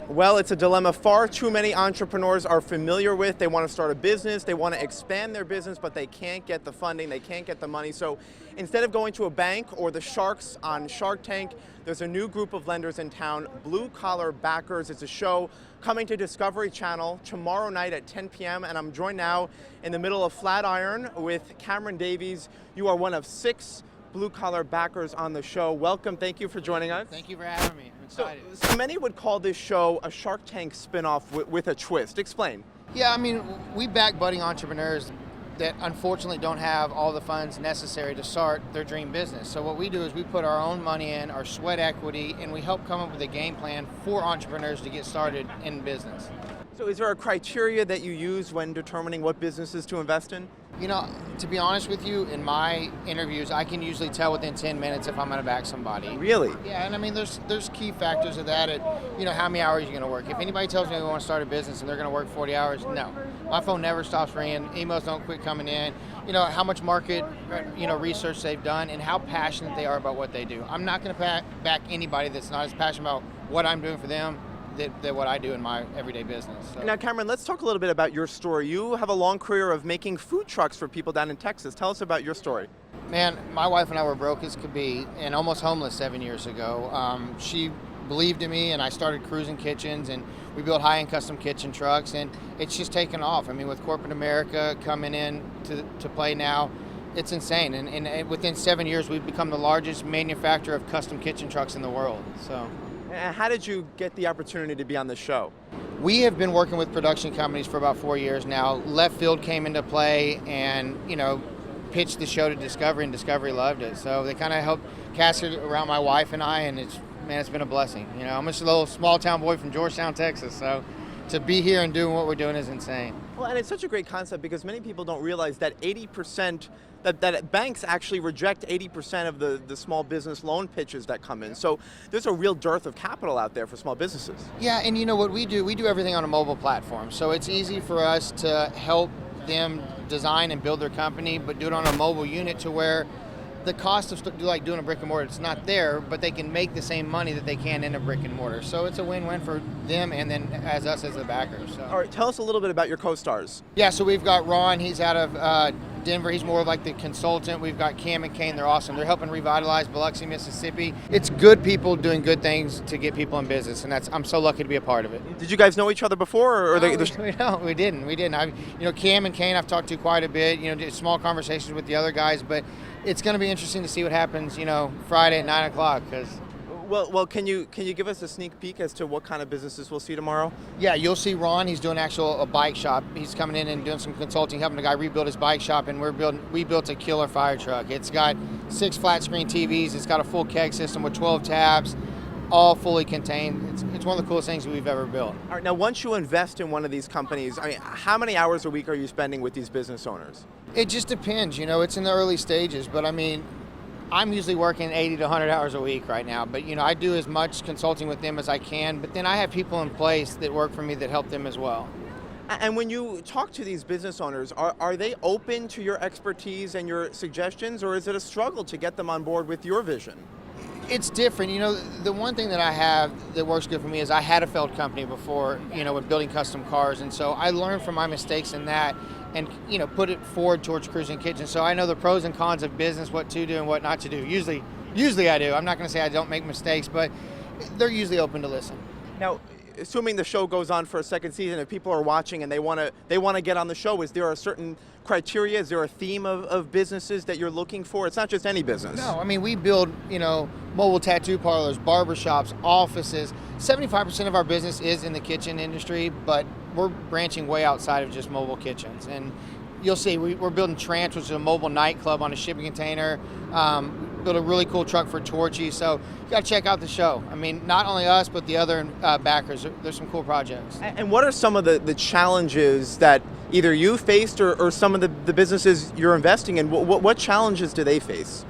Well, it's a dilemma far too many entrepreneurs are familiar with. They want to start a business, they want to expand their business, but they can't get the funding, they can't get the money. So instead of going to a bank or the sharks on Shark Tank, there's a new group of lenders in town, Blue Collar Backers. It's a show coming to Discovery Channel tomorrow night at 10 p.m. And I'm joined now in the middle of Flatiron with Cameron Davies. You are one of 6 Blue Collar Backers on the show. Welcome, thank you for joining us. Thank you for having me. I'm excited. So many would call this show a Shark Tank spinoff with a twist. Explain. Yeah, I mean, we back budding entrepreneurs that unfortunately don't have all the funds necessary to start their dream business. So what we do is we put our own money in, our sweat equity, and we help come up with a game plan for entrepreneurs to get started in business. So is there a criteria that you use when determining what businesses to invest in? You know, to be honest with you, in my interviews, I can usually tell within 10 minutes if I'm going to back somebody. Really? Yeah, and I mean, there's key factors of that. How many hours you're going to work. If anybody tells me they want to start a business and they're going to work 40 hours, no. My phone never stops ringing. Emails don't quit coming in. You know, how much market, research they've done and how passionate they are about what they do. I'm not going to back anybody that's not as passionate about what I'm doing for them than what I do in my everyday business. So. Now, Cameron, let's talk a little bit about your story. You have a long career of making food trucks for people down in Texas. Tell us about your story. Man, my wife and I were broke as could be and almost homeless 7 years ago. She believed in me and I started cruising kitchens and we built high-end custom kitchen trucks and it's just taken off. I mean, with corporate America coming in to play now, it's insane. And within 7 years, we've become the largest manufacturer of custom kitchen trucks in the world. So. How did you get the opportunity to be on the show? We have been working with production companies for about 4 years now. Left Field came into play and, pitched the show to Discovery and Discovery loved it. So they kind of helped cast it around my wife and I and it's been a blessing. I'm just a little small town boy from Georgetown, Texas. So to be here and doing what we're doing is insane. Well, and it's such a great concept because many people don't realize that 80%, that banks actually reject 80% of the small business loan pitches that come in. So there's a real dearth of capital out there for small businesses. Yeah, and you know what we do everything on a mobile platform. So it's easy for us to help them design and build their company, but do it on a mobile unit to where the cost of doing a brick and mortar, it's not there, but they can make the same money that they can in a brick and mortar. So it's a win-win for them and then as us as the backers. So. All right, tell us a little bit about your co-stars. Yeah, so we've got Ron, he's out of Denver, he's more like the consultant. We've got Cam and Kane, they're awesome. They're helping revitalize Biloxi, Mississippi. It's good people doing good things to get people in business, and I'm so lucky to be a part of it. Did you guys know each other before? Or we didn't. Cam and Kane I've talked to quite a bit, did small conversations with the other guys, but it's going to be interesting to see what happens, Friday at 9 o'clock. Well, can you give us a sneak peek as to what kind of businesses we'll see tomorrow? Yeah, you'll see Ron. He's doing a bike shop. He's coming in and doing some consulting, helping the guy rebuild his bike shop. And we built a killer fire truck. It's got 6 flat screen TVs. It's got a full keg system with 12 tabs, all fully contained. It's one of the coolest things we've ever built. All right, now once you invest in one of these companies, how many hours a week are you spending with these business owners? It just depends. It's in the early stages, but I'm usually working 80 to 100 hours a week right now, but I do as much consulting with them as I can, but then I have people in place that work for me that help them as well. And when you talk to these business owners, are they open to your expertise and your suggestions, or is it a struggle to get them on board with your vision? It's different. The one thing that I have that works good for me is I had a failed company before, with building custom cars, and so I learned from my mistakes in that and, put it forward towards cruising kitchens. So I know the pros and cons of business, what to do and what not to do. Usually I do. I'm not going to say I don't make mistakes, but they're usually open to listen. Now, assuming the show goes on for a second season, if people are watching and they want to get on the show, is there a certain criteria? Is there a theme of businesses that you're looking for? It's not just any business. No, we build, mobile tattoo parlors, barbershops, offices. 75% of our business is in the kitchen industry, but we're branching way outside of just mobile kitchens. And you'll see, we're building Trance, which is a mobile nightclub on a shipping container. Built a really cool truck for Torchy. So you got to check out the show. Not only us, but the other backers. There's some cool projects. And what are some of the challenges that either you faced or some of the businesses you're investing in? What challenges do they face?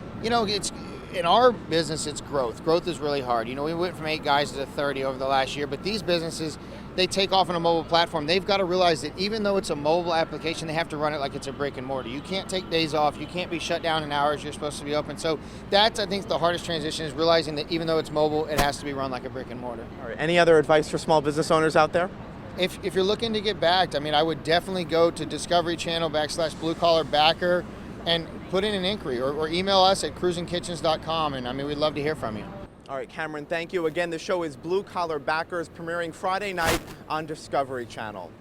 in our business, it's growth. Growth is really hard. You know, we went from 8 guys to 30 over the last year, but these businesses, they take off on a mobile platform. They've got to realize that even though it's a mobile application, they have to run it like it's a brick and mortar. You can't take days off. You can't be shut down in hours you're supposed to be open. So that's, I think, the hardest transition, is realizing that even though it's mobile, it has to be run like a brick and mortar. All right. Any other advice for small business owners out there? If you're looking to get backed, I mean, I would definitely go to Discovery Channel / Blue Collar Backer and put in an inquiry, or email us at cruisingkitchens.com, and I mean, we'd love to hear from you. All right, Cameron, thank you. Again, the show is Blue Collar Backers, premiering Friday night on Discovery Channel.